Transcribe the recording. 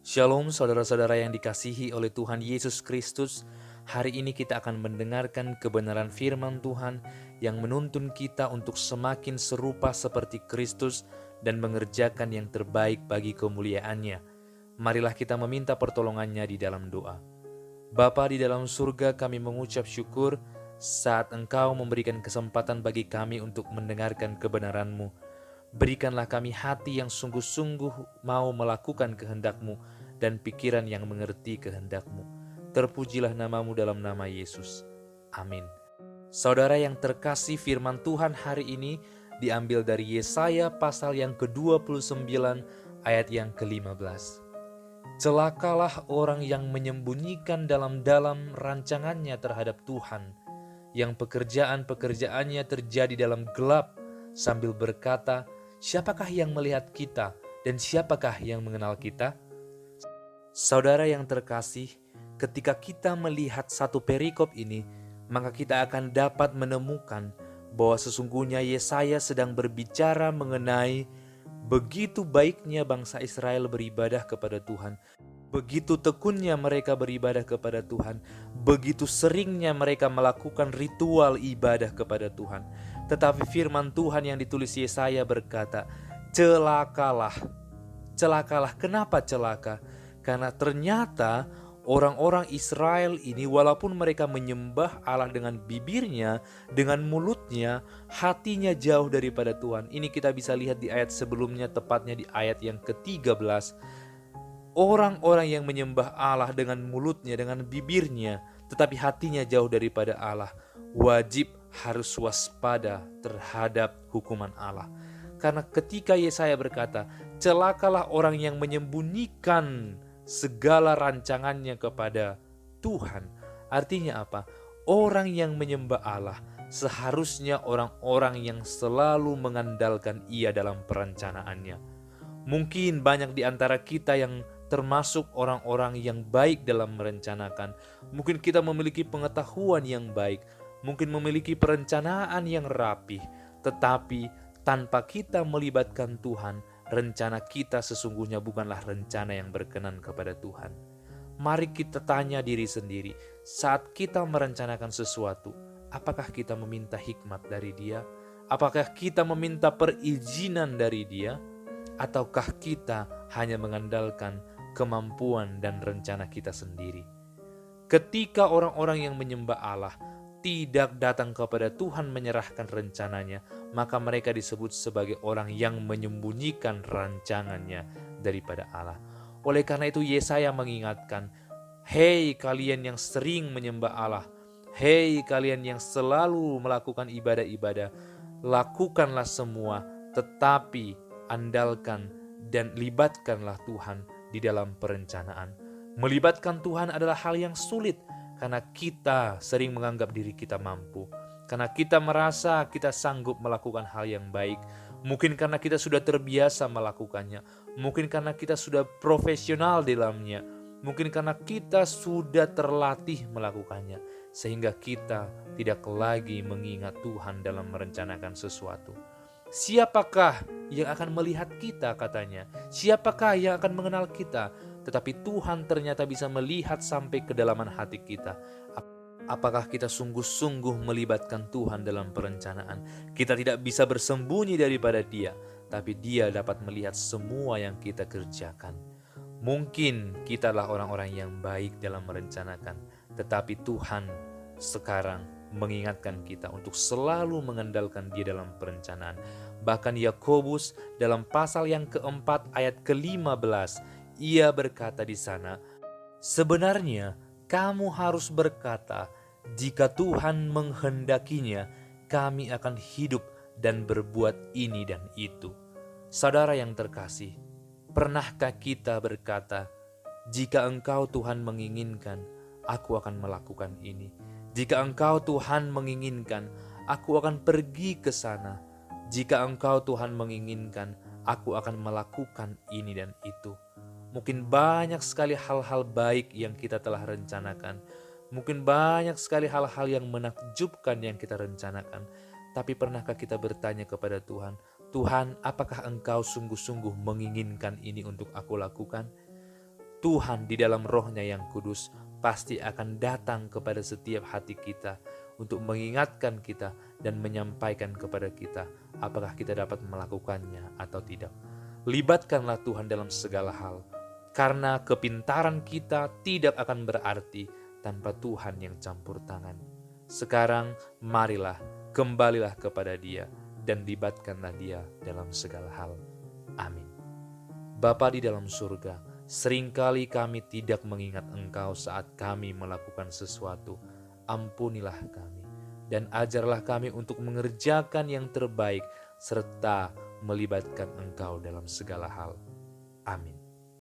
Shalom saudara-saudara yang dikasihi oleh Tuhan Yesus Kristus. Hari ini kita akan mendengarkan kebenaran firman Tuhan yang menuntun kita untuk semakin serupa seperti Kristus dan mengerjakan yang terbaik bagi kemuliaan-Nya. Marilah kita meminta pertolongannya di dalam doa. Bapa di dalam surga, kami mengucap syukur saat Engkau memberikan kesempatan bagi kami untuk mendengarkan kebenaran-Mu. Berikanlah kami hati yang sungguh-sungguh mau melakukan kehendak-Mu dan pikiran yang mengerti kehendak-Mu. Terpujilah nama-Mu dalam nama Yesus. Amin. Saudara yang terkasih, firman Tuhan hari ini diambil dari Yesaya pasal yang ke-29 ayat yang ke-15. Celakalah orang yang menyembunyikan dalam-dalam rancangannya terhadap Tuhan, yang pekerjaan-pekerjaannya terjadi dalam gelap, sambil berkata, siapakah yang melihat kita dan siapakah yang mengenal kita? Saudara yang terkasih, ketika kita melihat satu perikop ini, maka kita akan dapat menemukan bahwa sesungguhnya Yesaya sedang berbicara mengenai begitu baiknya bangsa Israel beribadah kepada Tuhan, begitu tekunnya mereka beribadah kepada Tuhan, begitu seringnya mereka melakukan ritual ibadah kepada Tuhan. Tetapi firman Tuhan yang ditulis Yesaya berkata, celakalah. Celakalah, kenapa celaka? Karena ternyata orang-orang Israel ini walaupun mereka menyembah Allah dengan bibirnya, dengan mulutnya, hatinya jauh daripada Tuhan. Ini kita bisa lihat di ayat sebelumnya, tepatnya di ayat yang ke-13. Orang-orang yang menyembah Allah dengan mulutnya, dengan bibirnya, tetapi hatinya jauh daripada Allah, wajib harus waspada terhadap hukuman Allah. Karena ketika Yesaya berkata, celakalah orang yang menyembunyikan segala rancangannya kepada Tuhan. Artinya apa? Orang yang menyembah Allah seharusnya orang-orang yang selalu mengandalkan Ia dalam perencanaannya. Mungkin banyak di antara kita yang termasuk orang-orang yang baik dalam merencanakan. Mungkin kita memiliki pengetahuan yang baik, mungkin memiliki perencanaan yang rapih, tetapi tanpa kita melibatkan Tuhan, rencana kita sesungguhnya bukanlah rencana yang berkenan kepada Tuhan. Mari kita tanya diri sendiri, saat kita merencanakan sesuatu, apakah kita meminta hikmat dari Dia? Apakah kita meminta perizinan dari Dia? Ataukah kita hanya mengandalkan kemampuan dan rencana kita sendiri? Ketika orang-orang yang menyembah Allah tidak datang kepada Tuhan menyerahkan rencananya, maka mereka disebut sebagai orang yang menyembunyikan rancangannya daripada Allah. Oleh karena itu Yesaya mengingatkan, hei kalian yang sering menyembah Allah, hei kalian yang selalu melakukan ibadah-ibadah, lakukanlah semua, tetapi andalkan dan libatkanlah Tuhan di dalam perencanaan. Melibatkan Tuhan adalah hal yang sulit, karena kita sering menganggap diri kita mampu. Karena kita merasa kita sanggup melakukan hal yang baik. Mungkin karena kita sudah terbiasa melakukannya. Mungkin karena kita sudah profesional di dalamnya. Mungkin karena kita sudah terlatih melakukannya. Sehingga kita tidak lagi mengingat Tuhan dalam merencanakan sesuatu. Siapakah yang akan melihat kita, katanya? Siapakah yang akan mengenal kita? Tetapi Tuhan ternyata bisa melihat sampai kedalaman hati kita. Apakah kita sungguh-sungguh melibatkan Tuhan dalam perencanaan? Kita tidak bisa bersembunyi daripada Dia, tapi Dia dapat melihat semua yang kita kerjakan. Mungkin kitalah orang-orang yang baik dalam merencanakan, tetapi Tuhan sekarang mengingatkan kita untuk selalu mengandalkan Dia dalam perencanaan. Bahkan Yakobus dalam pasal yang keempat ayat ke-15, ia berkata di sana, sebenarnya kamu harus berkata, jika Tuhan menghendakinya, kami akan hidup dan berbuat ini dan itu. Saudara yang terkasih, pernahkah kita berkata, jika Engkau Tuhan menginginkan, aku akan melakukan ini. Jika Engkau Tuhan menginginkan, aku akan pergi ke sana. Jika Engkau Tuhan menginginkan, aku akan melakukan ini dan itu. Mungkin banyak sekali hal-hal baik yang kita telah rencanakan. Mungkin banyak sekali hal-hal yang menakjubkan yang kita rencanakan. Tapi pernahkah kita bertanya kepada Tuhan, Tuhan, apakah Engkau sungguh-sungguh menginginkan ini untuk aku lakukan? Tuhan di dalam Roh-Nya yang kudus pasti akan datang kepada setiap hati kita untuk mengingatkan kita dan menyampaikan kepada kita apakah kita dapat melakukannya atau tidak. Libatkanlah Tuhan dalam segala hal, karena kepintaran kita tidak akan berarti tanpa Tuhan yang campur tangan. Sekarang marilah, kembalilah kepada Dia dan libatkanlah Dia dalam segala hal. Amin. Bapa di dalam surga, seringkali kami tidak mengingat Engkau saat kami melakukan sesuatu. Ampunilah kami dan ajarlah kami untuk mengerjakan yang terbaik serta melibatkan Engkau dalam segala hal. Amin.